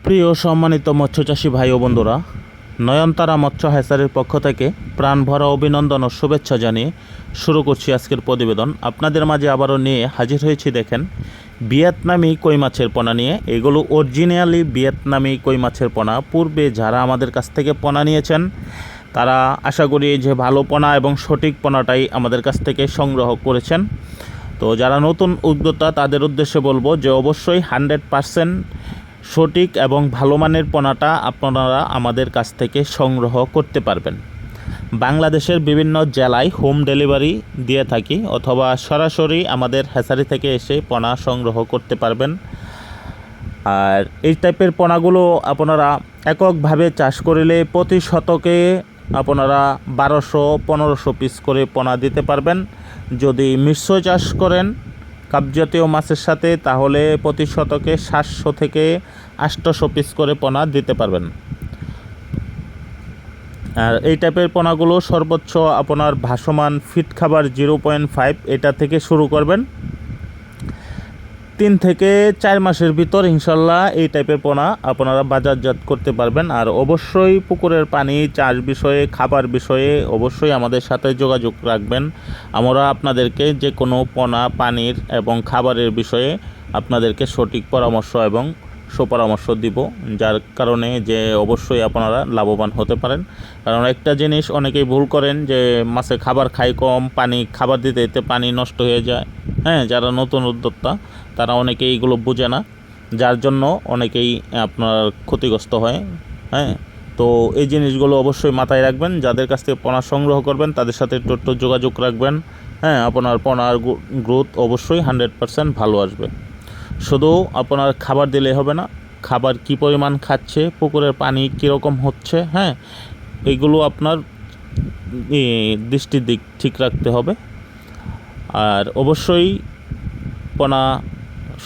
প্রিয় সম্মানিত মৎস্যচাষী ভাই ও বন্ধুরা, নয়নতারা মৎস্য হ্যাচারির পক্ষ থেকে প্রাণ ভরা অভিনন্দন ও শুভেচ্ছা জানিয়ে শুরু করছি আজকের প্রতিবেদন। আপনাদের মাঝে আবারও নিয়ে হাজির হয়েছি দেখেন ভিয়েতনামি কই মাছের পোনা নিয়ে। এগুলো অরিজিনালি ভিয়েতনামি কই মাছের পোনা। পূর্বে যারা আমাদের কাছ থেকে পোনা নিয়েছেন তারা আশা করি যে ভালো পোনা এবং সঠিক পোনাটাই আমাদের কাছ থেকে সংগ্রহ করেছেন। তো যারা নতুন উদ্যোক্তা তাদের উদ্দেশ্যে বলবো যে অবশ্যই 100% সঠিক এবং ভালো মানের পোনাটা আপনারা আমাদের কাছ থেকে সংগ্রহ করতে পারবেন। বাংলাদেশের বিভিন্ন জেলায় হোম ডেলিভারি দিয়ে থাকি, অথবা সরাসরি আমাদের হ্যাচারি থেকে এসে পোনা সংগ্রহ করতে পারবেন। আর এই টাইপের পোনাগুলো আপনারা এককভাবে চাষ করিলে প্রতি শতকে আপনারা 1200-1500 পিস করে পোনা দিতে পারবেন। যদি মিশ্র চাষ করেন কাপজাতীয় মাছের সাথে তাহলে প্রতি শতকে 700 থেকে 800 পিস করে পোনা দিতে পারবেন। আর এই টাইপের পোনাগুলো সর্বোচ্চ আপনার ভাসমান ফিট খাবার 0.5 এটা থেকে শুরু করবেন। 3 থেকে 4 মাসের ভিতর ইনশাল্লাহ এই টাইপের পোনা আপনারা বাজারজাত করতে পারবেন। আর অবশ্যই পুকুরের পানি চাষ বিষয়ে খাবার বিষয়ে অবশ্যই আমাদের সাথে যোগাযোগ রাখবেন। আমরা আপনাদেরকে যে কোনো পোনা পানির এবং খাবারের বিষয়ে আপনাদেরকে সঠিক পরামর্শ এবং সুপরামর্শ দিব, যার কারণে যে অবশ্যই আপনারা লাভবান হতে পারেন। কারণ একটা জিনিস অনেকেই ভুল করেন যে মাছে খাবার খায় কম, পানি খাবার দিতে দিতে পানি নষ্ট হয়ে যায়। যারা নতুন উদ্যোক্তা তারা অনেকেই এইগুলো বোঝে না, যার জন্য অনেকেই আপনার ক্ষতিগ্রস্ত হয়। তো এই জিনিসগুলো অবশ্যই মাথায় রাখবেন। যাদের কাছ থেকে পোনা সংগ্রহ করবেন তাদের সাথে একটু যোগাযোগ রাখবেন। আপনার পোনার গ্রোথ অবশ্যই 100% ভালো আসবে। শুধু আপনার খাবার দিলেই হবে না, খাবার কি পরিমাণ খাচ্ছে, পুকুরের পানি কীরকম হচ্ছে, এইগুলো আপনার দৃষ্টির দিক ঠিক রাখতে হবে। আর অবশ্যই পোনা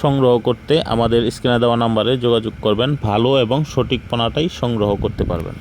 সংগ্রহ করতে আমাদের স্ক্রিনে দেওয়া নাম্বারে যোগাযোগ করবেন। ভালো এবং সঠিক পোনাটাই সংগ্রহ করতে পারবেন।